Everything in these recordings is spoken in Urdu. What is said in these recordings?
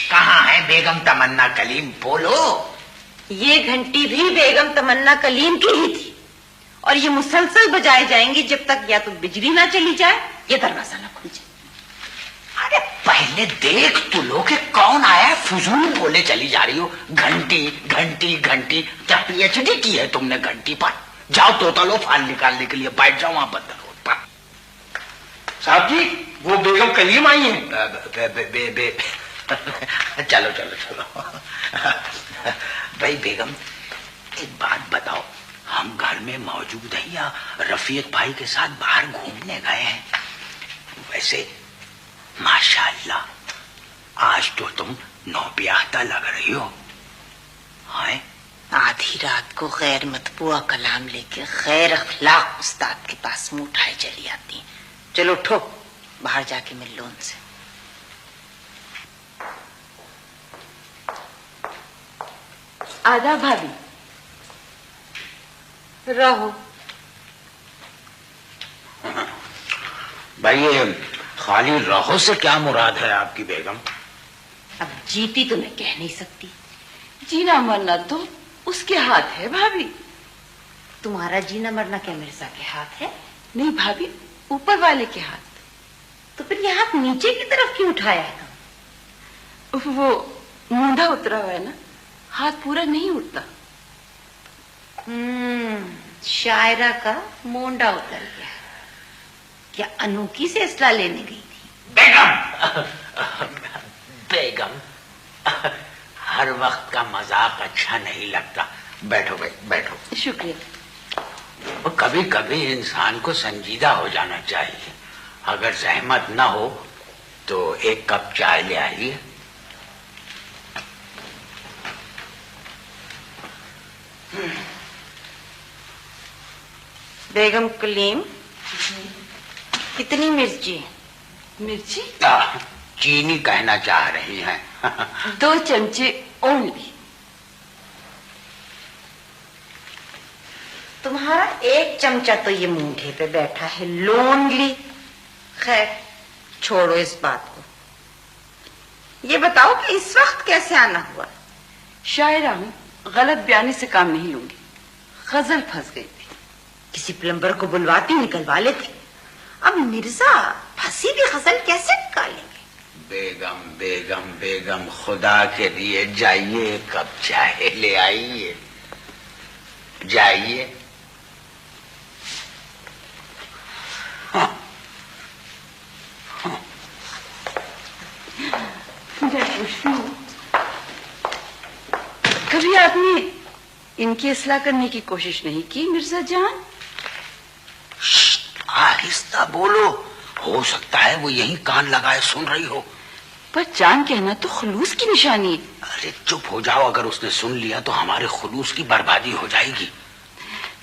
کہاں ہے بیگم تمنا کلیم؟ بولو. یہ گھنٹی بھی بیگم تمنا کلیم کی ہی تھی، اور یہ مسلسل بجائے جائیں گی جب تک یا تو بجلی نہ چلی جائے یا دروازہ نہ کھل جائے. ارے پہلے دیکھ تو لو کہ کون آیا ہے، فضول بولے چلی جا رہی ہو. گھنٹی گھنٹی گھنٹی، کیا پی ایچ ڈی کی ہے تم نے گھنٹی پر؟ جاؤ توتا لو فال نکالنے کے لیے، بیٹھ جاؤ وہاں بندر روڈ پر. صاحب جی وہ بیگم کلیم آئی ہیں. چلو چلو چلو. بھائی بیگم ایک بات بتاؤ، ہم گھر میں موجود ہیں یا رفیق بھائی کے ساتھ باہر گھومنے گئے ہیں؟ ویسے ماشاء اللہ آج تو تم نوبیاہتا لگ رہی ہو. آدھی رات کو غیر مطبوع کلام لے کے غیر اخلاق استاد کے پاس منہ اٹھائے چلی آتی ہیں. چلو اٹھو، باہر جا کے مل لو ان سے. آداب بھابھی. رہو. بھائی یہ خالی رہو سے کیا مراد ہے آپ کی بیگم؟ اب جیتی تو میں کہہ نہیں سکتی، جینا مرنا تو اس کے ہاتھ ہے بھابھی. تمہارا جینا مرنا کیا مرزا کے ہاتھ ہے؟ نہیں بھابھی، اوپر والے کے ہاتھ. تو پھر یہ ہاتھ نیچے کی طرف کیوں اٹھایا ہے؟ وہ مونڈا اترا ہوا ہے نا، ہاتھ پورا نہیں اٹھتا. شاعرہ کا مونڈا اتر گیا. کیا انوکھی سے اصلاح لینے گئی تھی؟ بیگم بیگم ہر وقت کا مذاق اچھا نہیں لگتا. بیٹھو بھائی بیٹھو. شکریہ. کبھی کبھی انسان کو سنجیدہ ہو جانا چاہیے. اگر زحمت نہ ہو تو ایک کپ چائے لے آئیے. بیگم کلیم کتنی مرچی؟ مرچی چینی کہنا چاہ رہی ہیں. 2 چمچے اونلی. تمہارا 1 چمچہ تو یہ مونڈھے پہ بیٹھا ہے لونلی. خیر چھوڑو اس بات کو. یہ بتاؤ کہ اس وقت کیسے آنا ہوا؟ شاعرہ ہوں، غلط بیانی سے کام نہیں لوں گی. غزل پھنس گئی تھی. کسی پلمبر کو بلواتی نکلوا لیتے. اب مرزا پھنسی بھی غزل کیسے نکالیں گے؟ بیگم بیگم بیگم خدا کے لیے جائیے، کپ چائے لے آئیے. جائیے. میں پوچھتی ہوں، کبھی آپ نے ان کی اصلاح کرنے کی کوشش نہیں کی مرزا جان؟ آہستہ بولو، ہو سکتا ہے وہ یہیں کان لگائے سن رہی ہو. پر جان کہنا تو خلوص کی نشانی ہے. ارے چپ ہو جاؤ، اگر اس نے سن لیا تو ہمارے خلوص کی بربادی ہو جائے گی.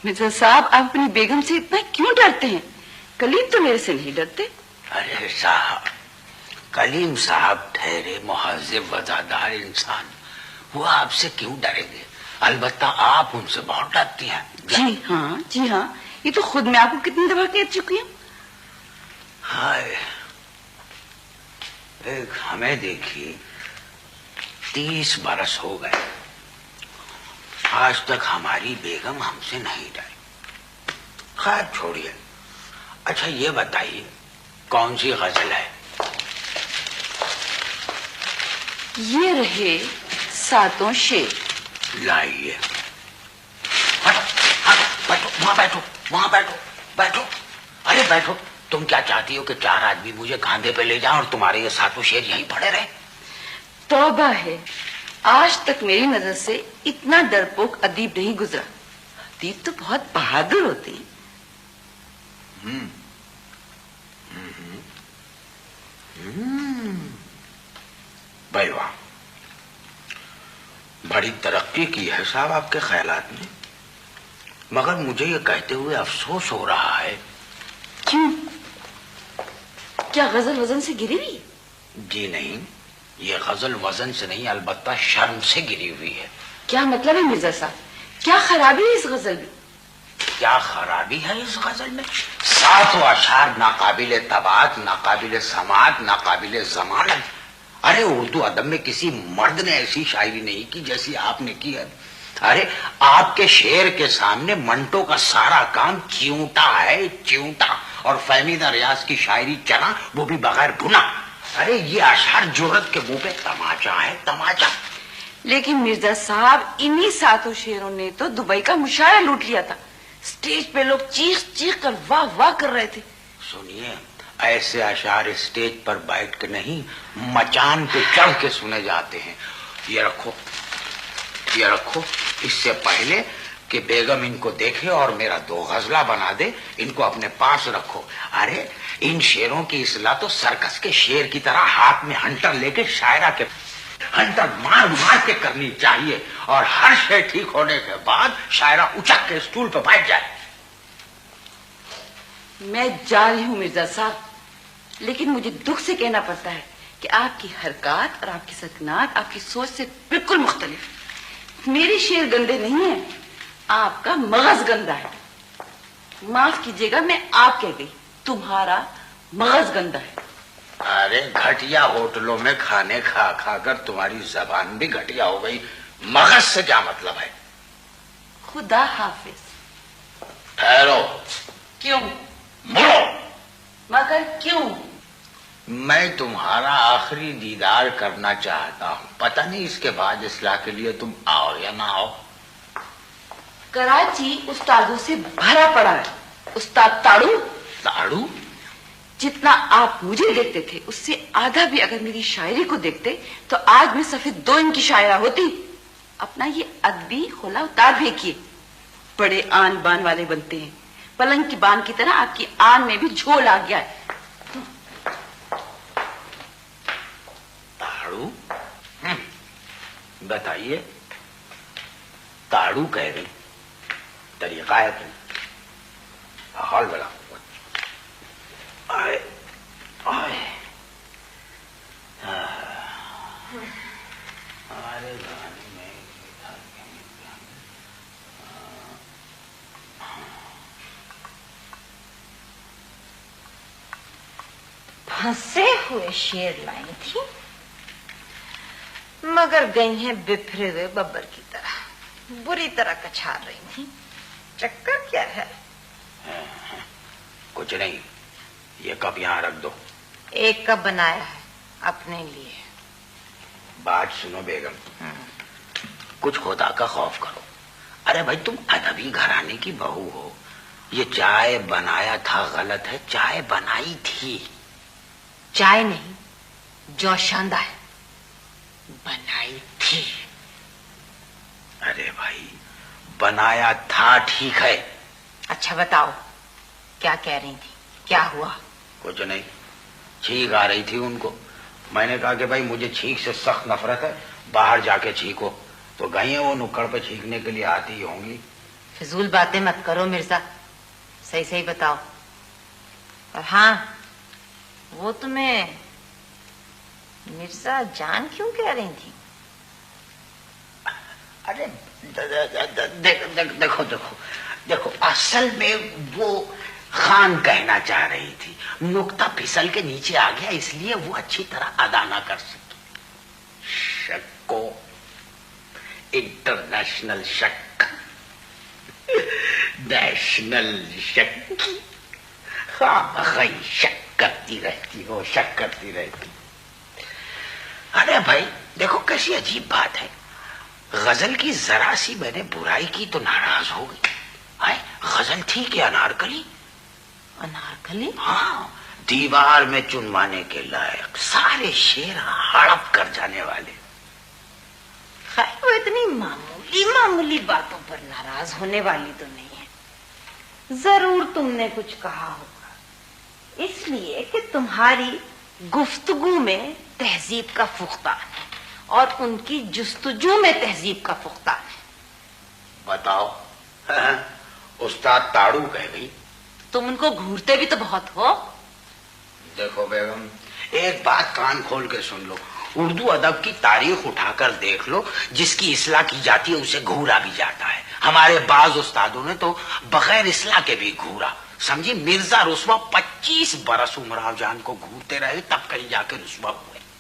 مرزا صاحب آپ اپنی بیگم سے اتنا کیوں ڈرتے ہیں؟ کلیم تو میرے سے نہیں ڈرتے. ارے صاحب، کلیم صاحب ٹھہرے مہذب وفادار انسان، وہ آپ سے کیوں ڈریں گے؟ البتہ آپ ان سے بہت ڈرتی ہیں. جی ہاں، یہ تو خود میں آپ کو کتنی دفعہ کہہ چکی ہوں. ہائے، ایک ہمیں دیکھی 30 برس ہو گئے، آج تک ہماری بیگم ہم سے نہیں ڈری. خیر چھوڑیے. اچھا یہ بتائیے کون سی غزل ہے؟ یہ رہے 7 شعر. لائیے. بیٹھو وہاں، بیٹھو وہاں، بیٹھو بیٹھو. ارے بیٹھو. تم کیا چاہتی ہو کہ 4 آدمی مجھے کاندھے پہ لے جائیں اور تمہارے یہ 7 شعر یہیں پڑے رہے؟ توبہ ہے، آج تک میری نظر سے اتنا ڈرپوک ادیب نہیں گزرا. ادیب تو بہت بہادر ہوتے ہیں. بھائی واہ، بڑی ترقی کی ہے صاحب آپ کے خیالات نے. مگر مجھے یہ کہتے ہوئے افسوس ہو رہا ہے. کیوں؟ کیا غزل وزن سے گری ہوئی؟ جی نہیں، یہ غزل وزن سے نہیں، البتہ شرم سے گری ہوئی ہے. کیا مطلب ہے مرزا صاحب؟ کیا خرابی ہے اس غزل میں؟ کیا خرابی ہے اس غزل میں؟ 7 اشعار ناقابل طباعت، ناقابل سماعت، ناقابل ضمانت. ارے اردو ادب میں کسی مرد نے ایسی شاعری نہیں کی جیسی آپ نے کی ہے. ارے آپ کے شعر کے سامنے منٹو کا سارا کام چیونٹا ہے, چیونٹا. اور فہمیدہ ریاض کی شاعری چنا, وہ بھی بغیر بھنا. ارے یہ اشعار جرت کے منہ پہ تماچا ہے, تماچا. لیکن مرزا صاحب انہی ساتوں شعروں نے تو دبئی کا مشاعرہ لوٹ لیا تھا. اسٹیج پہ لوگ چیخ چیخ کر واہ واہ کر رہے تھے. سنیے, ایسے اشعار اسٹیج پر بیٹھ کے نہیں, مچان پہ چڑھ کے سنے جاتے ہیں. یہ رکھو, یہ رکھو, اس سے پہلے کہ بیگم ان کو دیکھے اور میرا 2 غزلہ بنا دے, ان کو اپنے پاس رکھو. ارے ان شعروں کی اصلاح تو سرکس کے شیر کی طرح ہاتھ میں ہنٹر لے کے شاعرہ کے ہنٹر مار مار کے کرنی چاہیے, اور ہر شے ٹھیک ہونے کے بعد شاعرہ اچک کے اسٹول پہ بیٹھ جائے. میں جا رہی ہوں مرزا صاحب, لیکن مجھے دکھ سے کہنا پڑتا ہے کہ آپ کی حرکات اور آپ کی سکنات آپ کی سوچ سے بالکل مختلف. میرے شعر گندے نہیں ہیں, آپ کا مغز گندا ہے. معاف کیجیے گا, میں آپ کہہ گئی, تمہارا مغز گندا ہے. ارے گھٹیا ہوٹلوں میں کھانے کھا کھا کر تمہاری زبان بھی گھٹیا ہو گئی. مغز سے کیا مطلب ہے؟ خدا حافظ. ٹھہرو. کیوں؟ مڑو. مگر کیوں؟ میں تمہارا آخری دیدار کرنا چاہتا ہوں. پتہ نہیں اس کے بعد اصلاح کے لیے تم آؤ یا نہ آؤ. کراچی استادوں سے بھرا پڑا ہے. استاد تاڑو, تاڑو جتنا آپ مجھے دیکھتے تھے اس سے آدھا بھی اگر میری شاعری کو دیکھتے تو آج میں صفحے 2 ان کی شاعرہ ہوتی. اپنا یہ ادبی خلا اتار پھینکیے. بڑے آن بان والے بنتے ہیں, پلنگ کی بان کی طرح آپ کی آن میں بھی جھول آ گیا ہے. تاڑو, بتائیے, تاڑو کہہ رہی, طریقہ ہے تم حال بلا. آئے آئے ہمارے گانے میں پھنسے ہوئے شیر لائی تھی, مگر گئی ہیں بپھرے ہوئے ببر کی طرح, بری طرح کچھار رہی تھی. چکر کیا ہے؟ کچھ نہیں, یہ کپ یہاں رکھ دو. ایک کپ بنایا ہے اپنے لیے. بات سنو بیگم, کچھ خدا کا خوف کرو. ارے بھائی تم ادبی گھرانے کی بہو ہو. یہ چائے بنایا تھا غلط ہے, چائے بنائی تھی. چائے نہیں, جوشاندہ ہے. بنائی تھی. ارے بھائی بنایا تھا ٹھیک ہے. اچھا بتاؤ, کیا کہہ رہی تھی, کیا ہوا؟ کچھ نہیں, چھینک آ رہی تھی ان کو. میں نے کہا کہ بھائی مجھے چھینک سے سخت نفرت ہے, باہر جا کے چھینکو. تو گئی ہیں وہ نکڑ پہ چھینکنے کے لیے آتی ہی ہوں گی. فضول باتیں مت کرو مرزا, صحیح صحیح بتاؤ. اور ہاں, وہ تمہیں مرزا جان کیوں کہہ رہی تھی؟ ارے دیکھو دیکھو دیکھو, اصل میں وہ خان کہنا چاہ رہی تھی, نقطہ پھسل کے نیچے آ گیا, اس لیے وہ اچھی طرح ادا نہ کر سکی. شک کو انٹرنیشنل شک, نیشنل شک, خواہ شک کرتی رہتی ہو, شک کرتی رہتی. ارے بھائی دیکھو کیسی عجیب بات ہے, غزل کی ذرا سی میں نے برائی کی تو ناراض ہو گئی. غزل تھی کہ انارکلی؟ انارکلی؟ ہاں, دیوار میں چنوانے کے لائق, سارے شعر ہڑپ کر جانے والے. خیر وہ اتنی معمولی معمولی باتوں پر ناراض ہونے والی تو نہیں ہے. ضرور تم نے کچھ کہا ہوگا, اس لیے کہ تمہاری گفتگو میں تہذیب کا فقدان ہے اور ان کی جستجو میں تہذیب کا فقدان ہے. بتاؤ, استاد تاڑو کہہ گئی. تم ان کو گھورتے بھی تو بہت ہو. دیکھو بیگم, ایک بات کان کھول کے سن لو, اردو ادب کی تاریخ اٹھا کر دیکھ لو, جس کی اصلاح کی جاتی ہے اسے گھورا بھی جاتا ہے. ہمارے بعض استادوں نے تو بغیر اصلاح کے بھی گھورا. سمجھی, مرزا رسوا 25 برس عمراؤ جان کو گھورتے رہے, تب کہیں جا کے رسوا ہوئے.